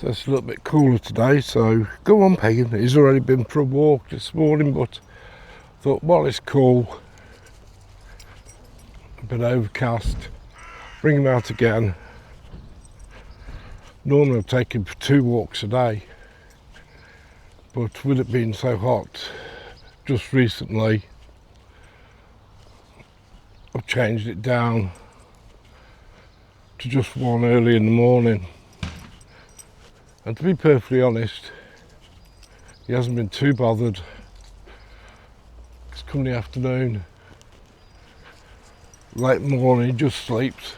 So it's a little bit cooler today, so go on Pagan. He's already been for a walk this morning, but thought while it's cool, a bit overcast, bring him out again. Normally I'll take him for 2 walks a day, but with it being so hot, just recently I've changed it down to just 1 early in the morning. And to be perfectly honest, he hasn't been too bothered. It's come the afternoon, late morning, he just sleeps.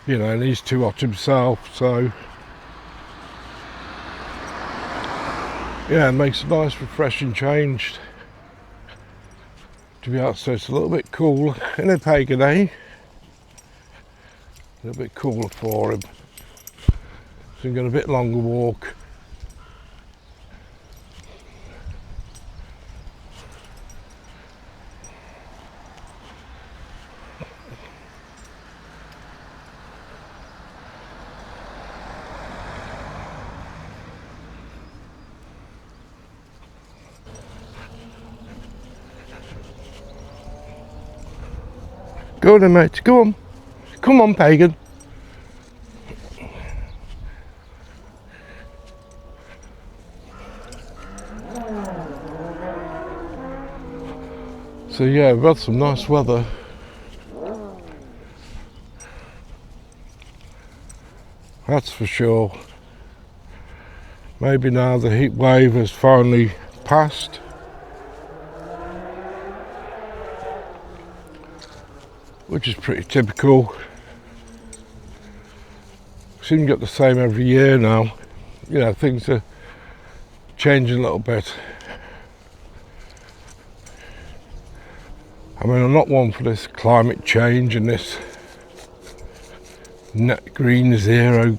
You know, and he's too hot himself, so yeah, it makes a nice refreshing change to be out. So it's a little bit cool in a Pagan, eh? A little bit cooler for him. So I'm going a bit longer walk. Go on then, mate, go on. Come on, Pagan. So yeah, we've had some nice weather. That's for sure. Maybe now the heat wave has finally passed. Which is pretty typical. Seem to get the same every year now. You know, things are changing a little bit. I mean, I'm not one for this climate change and this net green zero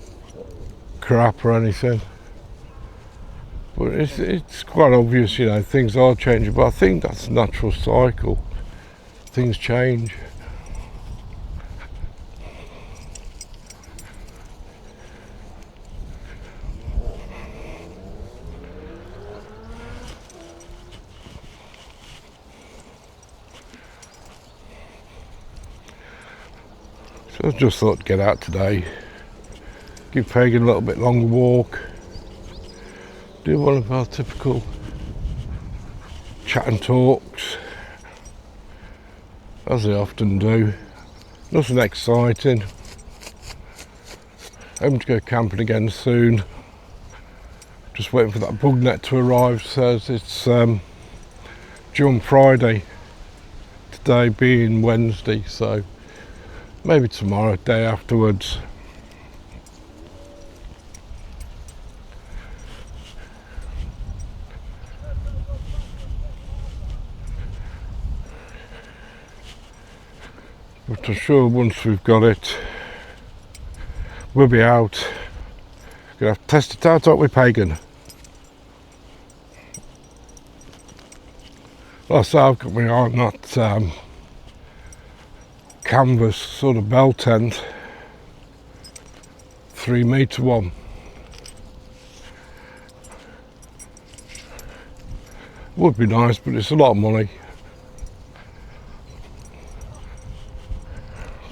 crap or anything. But it's quite obvious, you know, things are changing. But I think that's a natural cycle. Things change. So I just thought to get out today, give Pagan a little bit longer walk, do one of our typical chat and talks, as I often do. Nothing exciting. Hoping to go camping again soon. Just waiting for that bug net to arrive. Says it's due on Friday, today being Wednesday, so maybe tomorrow, day afterwards. But I'm sure once we've got it, we'll be out. Gonna have to test it out, aren't we, Pagan? Like I say, I've got my eye on that canvas sort of bell tent, 3 metre one. Would be nice, but it's a lot of money.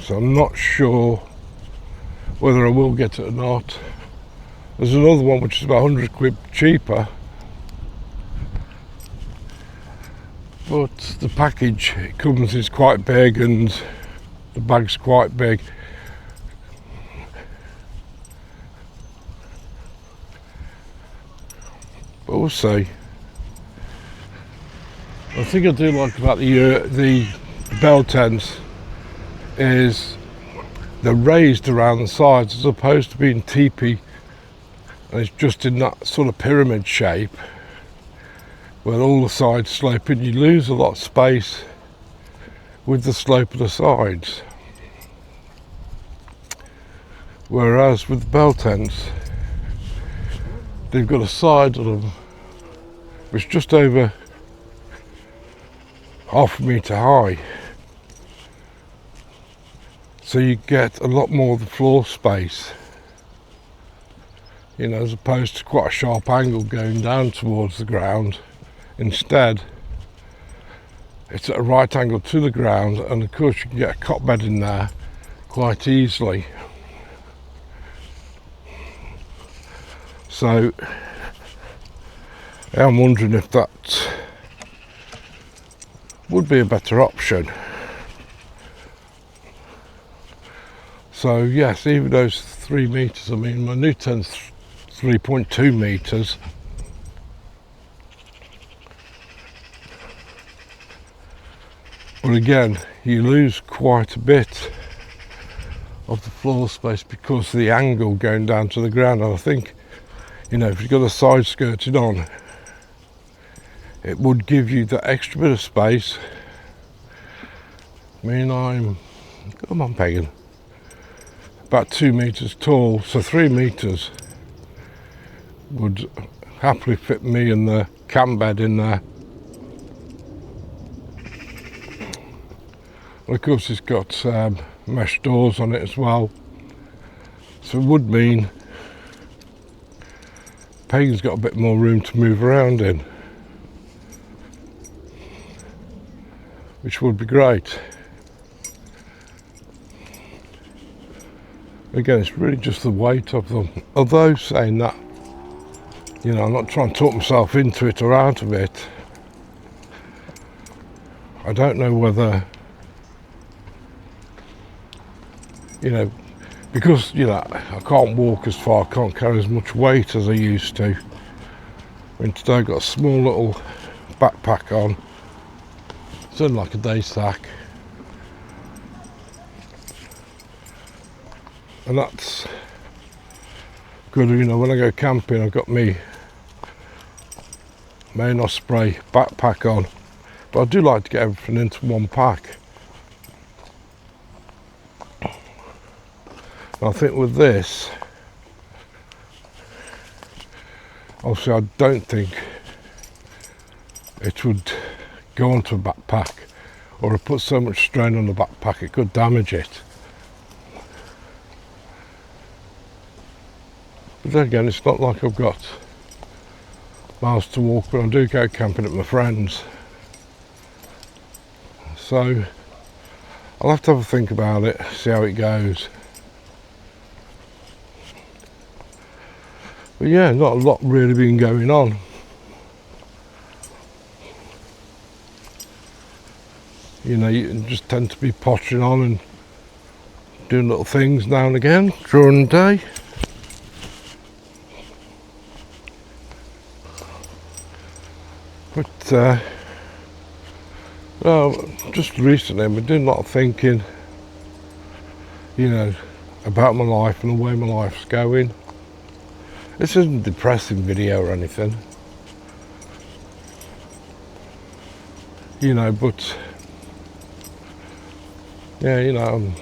So I'm not sure whether I will get it or not. There's another one which is about 100 quid cheaper, but the package it comes is quite big and the bag's quite big. But we'll see. The thing I do like about the bell tents is they're raised around the sides as opposed to being teepee, and it's just in that sort of pyramid shape where all the sides slope in. You lose a lot of space with the slope of the sides, whereas with the bell tents they've got a side of them which is just over half a metre high, so you get a lot more of the floor space. you know, as opposed to quite a sharp angle going down towards the ground. Instead, it's at a right angle to the ground, and of course you can get a cot bed in there quite easily. So I'm wondering if that would be a better option. So yes, even those 3 metres, I mean my new tent's 3.2 metres. But again, you lose quite a bit of the floor space because of the angle going down to the ground. And I think, you know, if you've got a side skirted on, it would give you that extra bit of space. I mean, come on Pagan, about 2 metres tall, so 3 metres would happily fit me and the camp bed in there. And of course it's got mesh doors on it as well, so it would mean Pagan's got a bit more room to move around in, which would be great. Again, it's really just the weight of them. Although saying that, you know, I'm not trying to talk myself into it or out of it. I don't know whether, you know, because, you know, I can't walk as far, I can't carry as much weight as I used to. I mean, today I've got a small little backpack on. It's only like a day sack. And that's good, you know, when I go camping I've got me Main Osprey backpack on. But I do like to get everything into one pack. I think with this, obviously I don't think it would go onto a backpack, or it put so much strain on the backpack it could damage it. But then again, it's not like I've got miles to walk when I do go camping at my friends. So I'll have to have a think about it, see how it goes. But yeah, not a lot really been going on. You know, you just tend to be pottering on and doing little things now and again during the day. But well, just recently I've been doing a lot of thinking, you know, about my life and the way my life's going. This isn't a depressing video or anything, you know, but yeah, you know,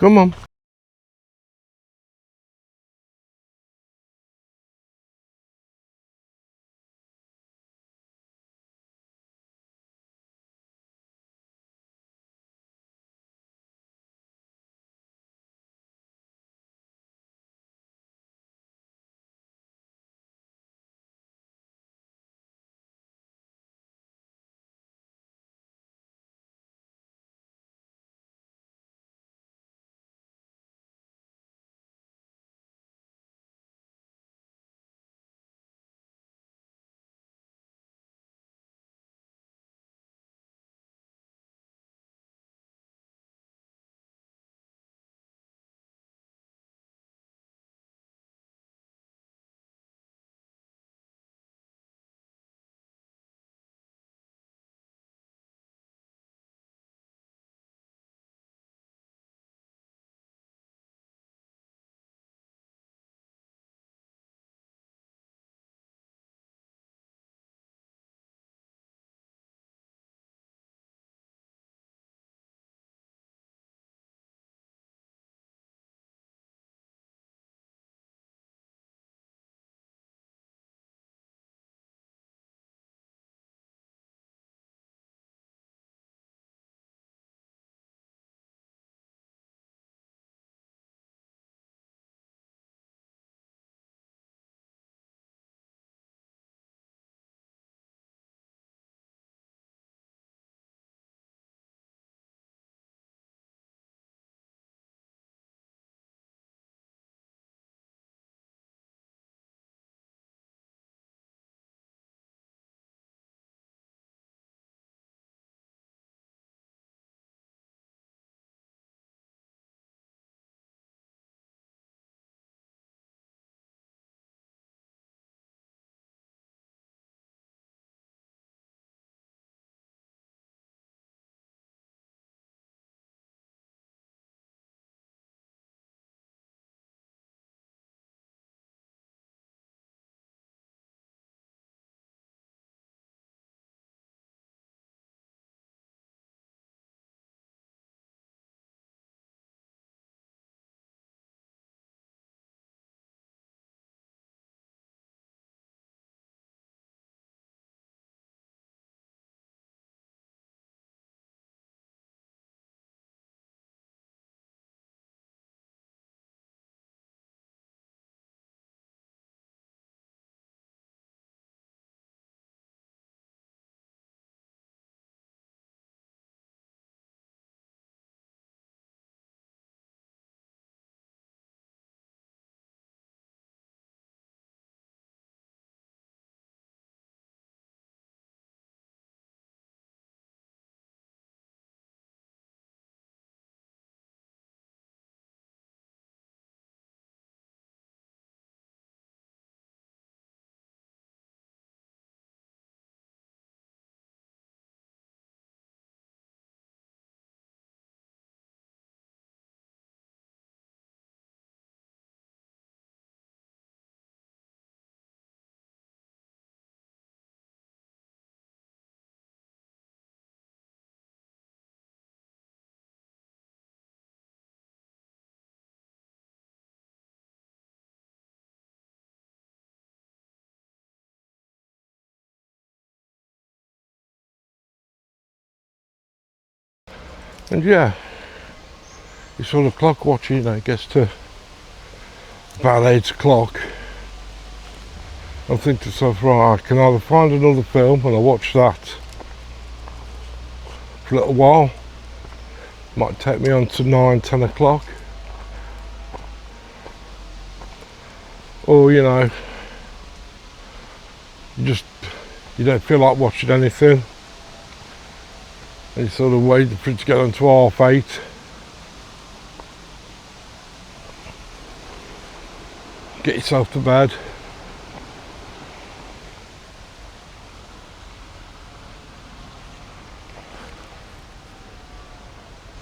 Come on. And yeah, you sort of clock watching, you know, it gets to about 8 o'clock. I think to myself, right, I can either find another film and I watch that for a little while. Might take me on to 9, 10 o'clock. Or, you know, you don't feel like watching anything. And you sort of wait for it to get on to 8:30. Get yourself to bed.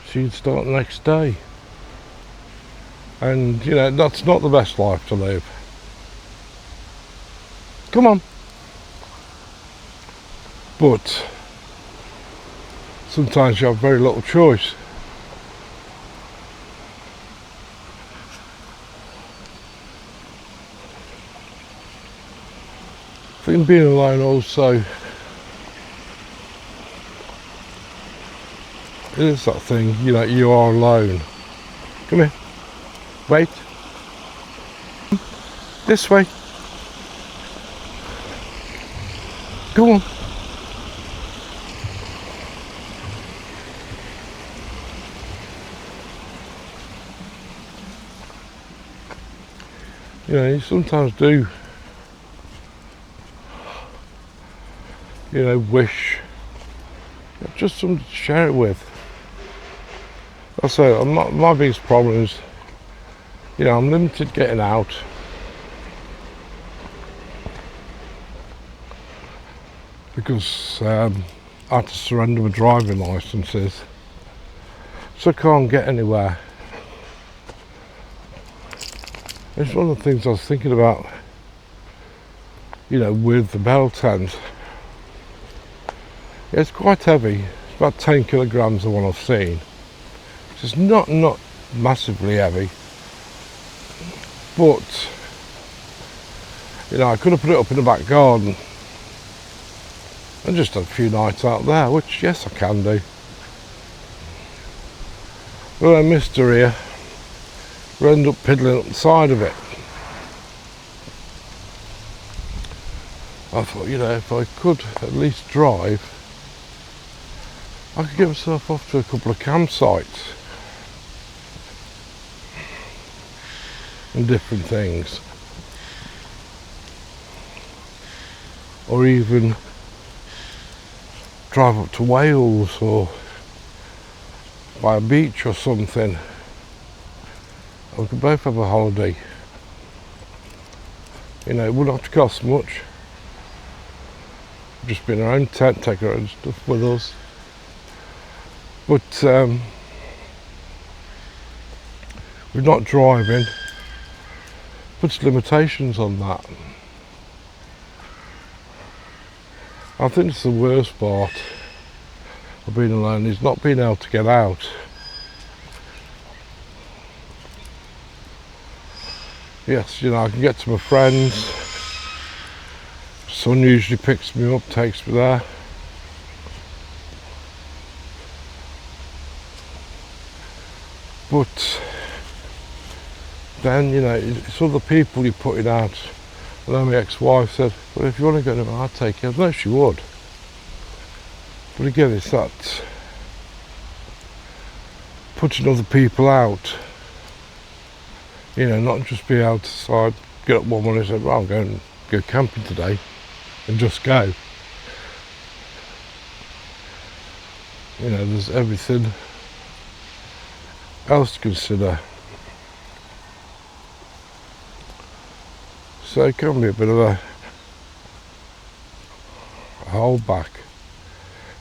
So you'd start the next day. And, you know, that's not the best life to live. Come on. But sometimes you have very little choice. think being alone also, it is that thing, you know, you are alone. Come here. Wait. This way. Go on. You know, you sometimes do, you know, wish just somebody to share it with. I say, my biggest problem is, you know, I'm limited getting out. Because I had to surrender my driving licences, so I can't get anywhere. It's one of the things I was thinking about, you know, with the bell tent. Yeah, it's quite heavy. It's about 10 kilograms the one I've seen. It's not massively heavy, but you know, I could have put it up in the back garden and just had a few nights out there, which yes, I can do. But I missed her here. We end up piddling up the side of it. I thought, you know, if I could at least drive, I could get myself off to a couple of campsites and different things, or even drive up to Wales or by a beach or something. We could both have a holiday. You know, it wouldn't have to cost much. Just be in our own tent, take our own stuff with us. But we're not driving. Puts limitations on that. I think it's the worst part of being alone is not being able to get out. Yes, you know, I can get to my friends. Son usually picks me up, takes me there. But then, you know, it's other people you're putting out. I know my ex-wife said, well, if you want to go to, I'll take you. No, she would. But again, it's that putting other people out. You know, not just be outside, get up one morning and say, well, I'm going to go camping today, and just go. You know, there's everything else to consider. So it can be a bit of a holdback.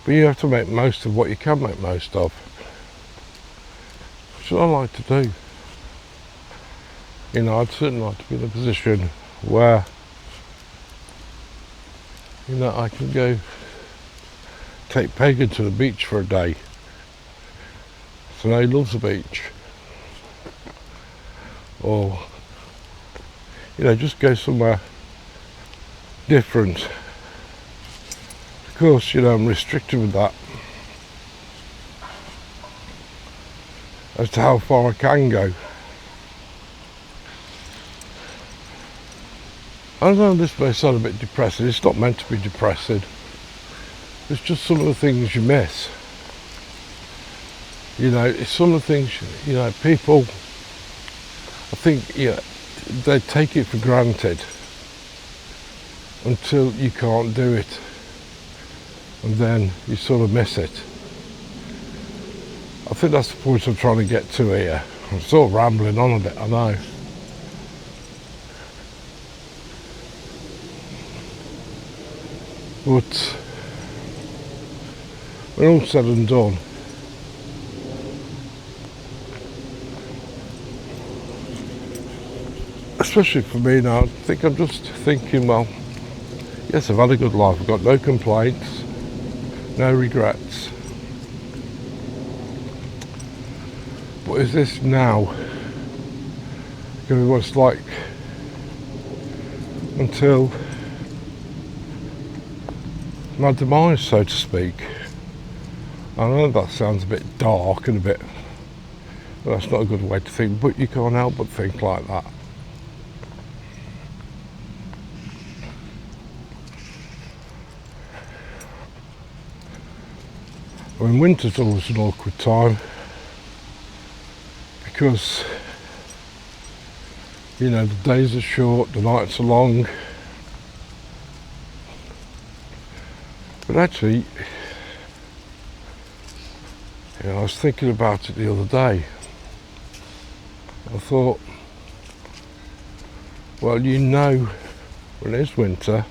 But you have to make most of what you can make most of. Which I like to do. You know, I'd certainly like to be in a position where, you know, I can go take Pagan to the beach for a day. So now he loves the beach. Or, you know, just go somewhere different. Of course, you know, I'm restricted with that as to how far I can go. I know this may sound a bit depressing. It's not meant to be depressing. It's just some of the things you miss. You know, it's some of the things, you know, people, I think, you know, they take it for granted until you can't do it. And then you sort of miss it. I think that's the point I'm trying to get to here. I'm sort of rambling on a bit, I know. But when all said and done, especially for me now, I think I'm just thinking, well, yes, I've had a good life. I've got no complaints, no regrets. But is this now going to be what it's like until my demise, so to speak. I know that sounds a bit dark and a bit, that's not a good way to think, but you can't help but think like that. I mean, winter's always an awkward time because, you know, the days are short, the nights are long. But actually, you know, I was thinking about it the other day. I thought, well, you know, when it's winter,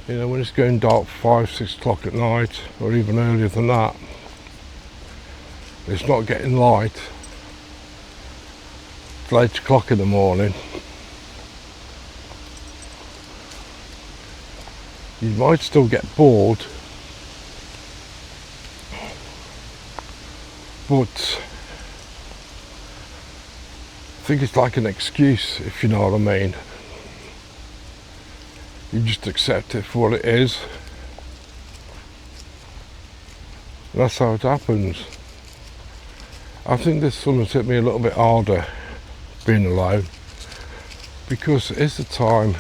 you know, when it's going dark 5, 6 o'clock at night, or even earlier than that, it's not getting light. It's 8 o'clock in the morning. You might still get bored, but I think it's like an excuse, if you know what I mean. You just accept it for what it is. And that's how it happens. I think this summer's hit me a little bit harder being alone, because it's a time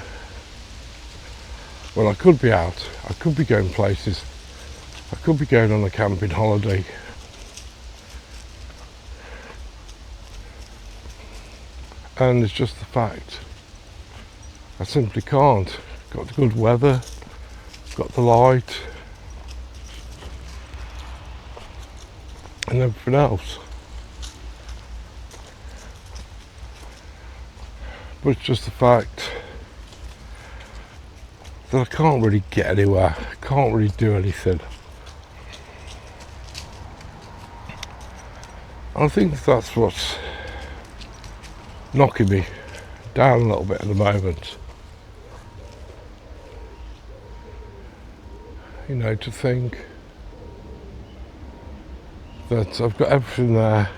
when I could be out, I could be going places, I could be going on a camping holiday. And it's just the fact, I simply can't. Got the good weather, got the light, and everything else. But it's just the fact that I can't really get anywhere, I can't really do anything. I think that's what's knocking me down a little bit at the moment. You know, to think that I've got everything there,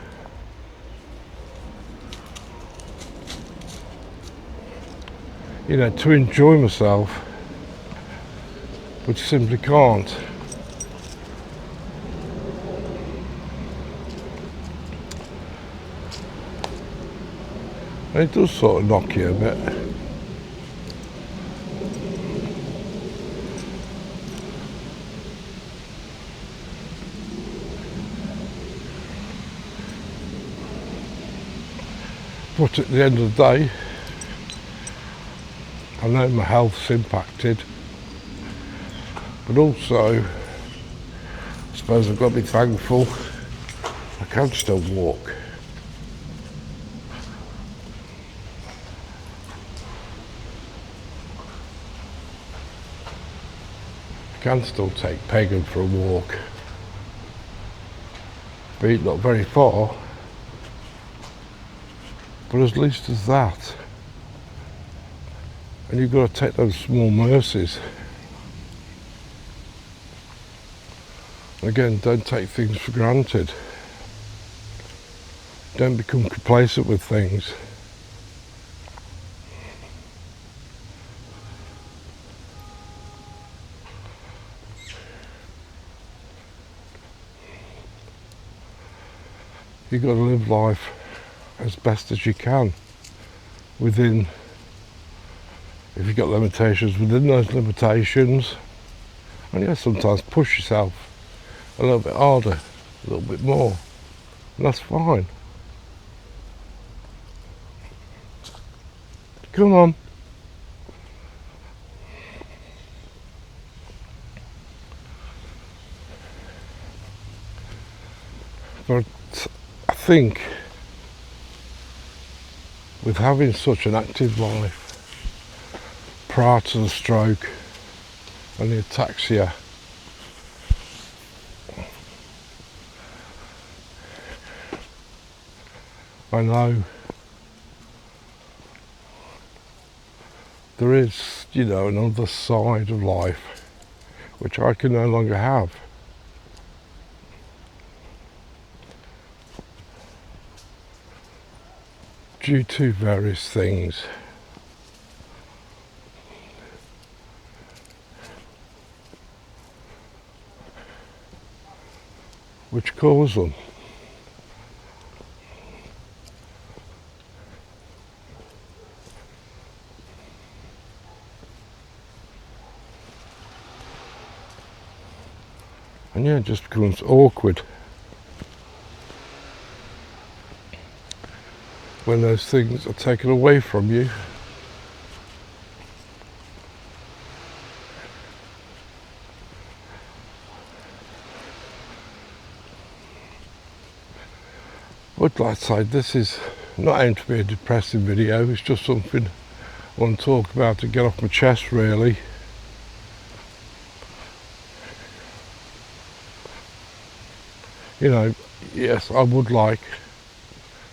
you know, to enjoy myself, but simply can't. And it does sort of knock you a bit. But at the end of the day, I know my health's impacted, but also, I suppose I've got to be thankful I can still walk. I can still take Pagan for a walk, be it not very far, but at least as that. And you've got to take those small mercies. Again, don't take things for granted. Don't become complacent with things. You've got to live life as best as you can within, if you've got limitations, within those limitations. And yeah, sometimes push yourself a little bit harder, a little bit more, and that's fine. Come on. But I think with having such an active life prior to the stroke and the ataxia, I know there is, you know, another side of life which I can no longer have. Due to various things. which caused them. And yeah, it just becomes awkward when those things are taken away from you. But like I say, this is not aimed to be a depressing video, it's just something I want to talk about to get off my chest really. You know, yes, I would like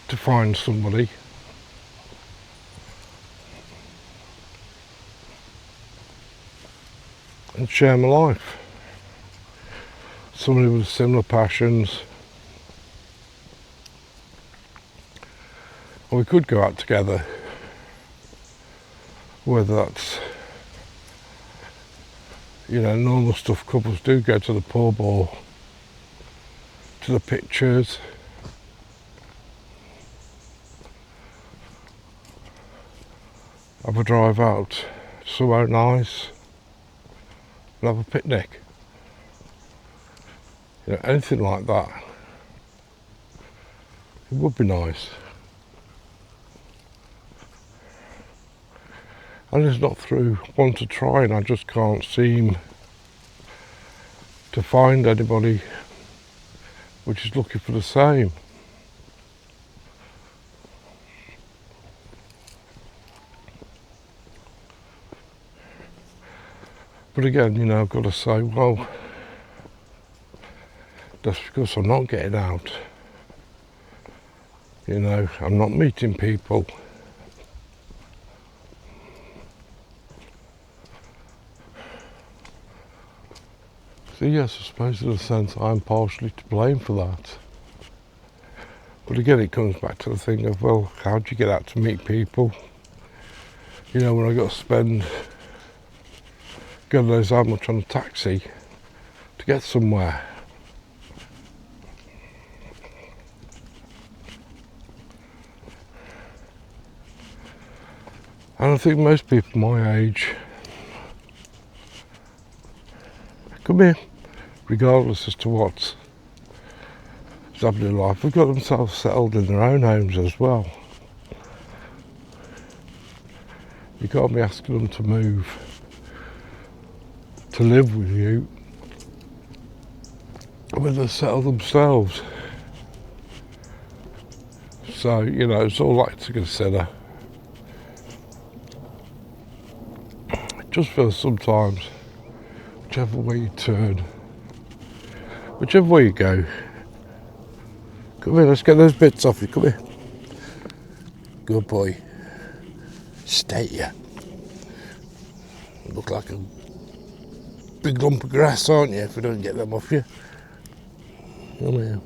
to find somebody and share my life. Somebody with similar passions. And we could go out together, whether that's, you know, normal stuff couples do, go to the pub or to the pictures. Have a drive out somewhere nice and have a picnic. You know, anything like that. It would be nice. And it's not through one to try, and I just can't seem to find anybody which is looking for the same. But again, you know, I've got to say, well, that's because I'm not getting out. You know, I'm not meeting people. So yes, I suppose in a sense I'm partially to blame for that. But again, it comes back to the thing of, well, how do you get out to meet people? You know, when I got to spend God knows how much on a taxi to get somewhere. And I think most people my age, come here, regardless as to what's happening in life, have got themselves settled in their own homes as well. You can't be asking them to move, to live with you, when they're settled themselves. So, you know, it's all like to consider. It just feels sometimes, whichever way you turn, whichever way you go, come here, let's get those bits off you, come here. Good boy. Stay here. You look like a big lump of grass, aren't you, if we don't get them off you? Come here.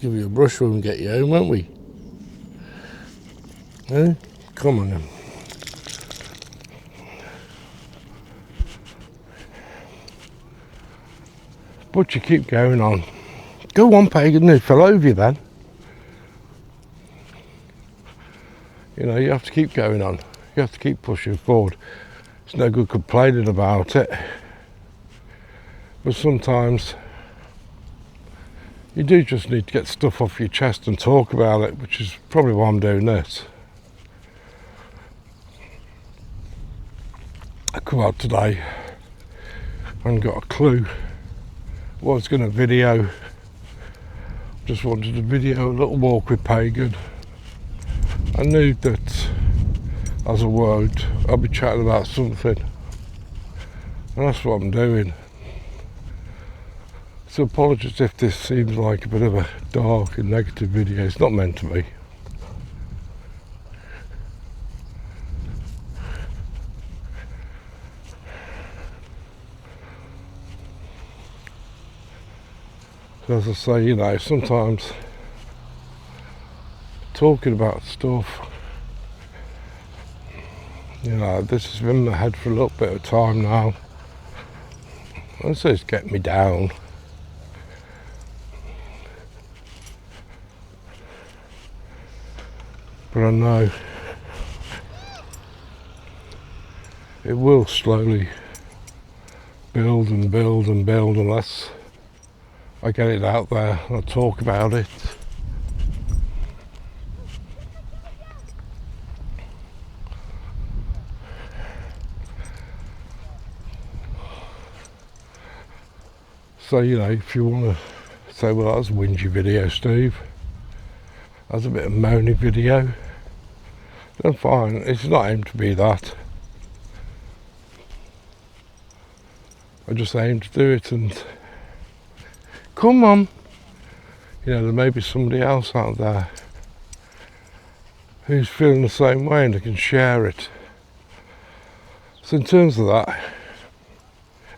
Give you a brush when we get you home, won't we? Eh? Come on then. But you keep going on. Go on, Pagan, they fell over you then. You know, you have to keep going on. You have to keep pushing forward. It's no good complaining about it. But sometimes you do just need to get stuff off your chest and talk about it, which is probably why I'm doing this. I come out today, I haven't got a clue what I was going to video. Just wanted to video a little walk with Pagan. I knew that as a word I'll be chatting about something, and that's what I'm doing. So apologies if this seems like a bit of a dark and negative video. It's not meant to be. So as I say, you know, sometimes talking about stuff, you know, this has been in my head for a little bit of time now. I say it's getting me down. But I know it will slowly build and build and build unless I get it out there and I talk about it. So, you know, if you want to say, well, that was a whingy video, Steve, that's a bit of a moaning video, then fine. It's not aimed to be that. I just aim to do it, and come on, you know, there may be somebody else out there who's feeling the same way and they can share it. So in terms of that,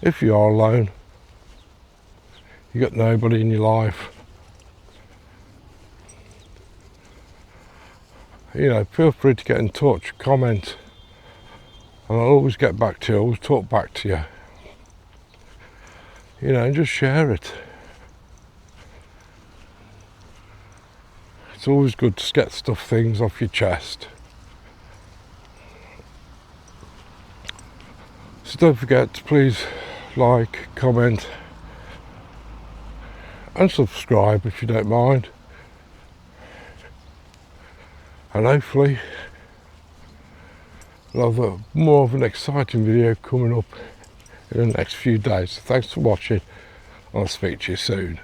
if you are alone, you got nobody in your life, you know, feel free to get in touch, comment, and I'll always get back to you, I'll always talk back to you. You know, and just share it. It's always good to get things off your chest. So don't forget to please like, comment, and subscribe if you don't mind. And hopefully I'll have more of an exciting video coming up in the next few days. So thanks for watching. I'll speak to you soon.